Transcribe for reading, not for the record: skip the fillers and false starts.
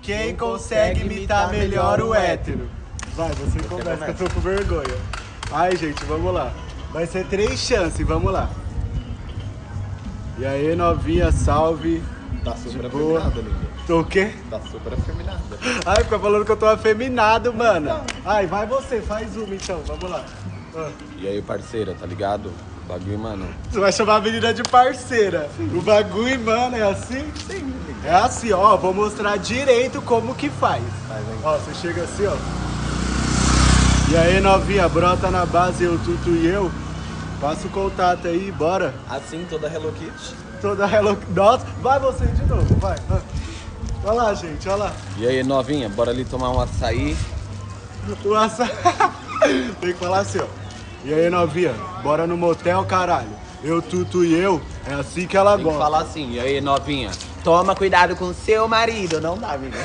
Quem consegue imitar melhor o hétero? Vai, você começa, que eu tô com vergonha. Ai, gente, vamos lá. Vai ser 3 chances, vamos lá. E aí, novinha, salve. Tá super afeminada, linda. Tô o quê? Tá super afeminada. Ai, fica falando que eu tô afeminado, mano. Ai, vai você, faz uma então, vamos lá. E aí, parceira, tá ligado? Bagulho, mano. Você vai chamar a menina de parceira. O bagulho, mano, é assim? Sim, É assim, ó, vou mostrar direito como que faz. hein? Ó, você chega assim, ó. E aí, novinha, brota na base, eu, Tutu e eu. Passa o contato aí, bora. Assim, toda Hello Kitty. Toda Hello... Nossa, vai você de novo, vai. Olha lá, gente, olha lá. E aí, novinha, bora ali tomar um açaí. O assa... Tem que falar assim, ó. E aí, novinha, bora no motel, caralho. Eu, Tutu e eu, é assim que ela Tem que gosta. falar assim, e aí, novinha, toma cuidado com seu marido, não dá, amiga.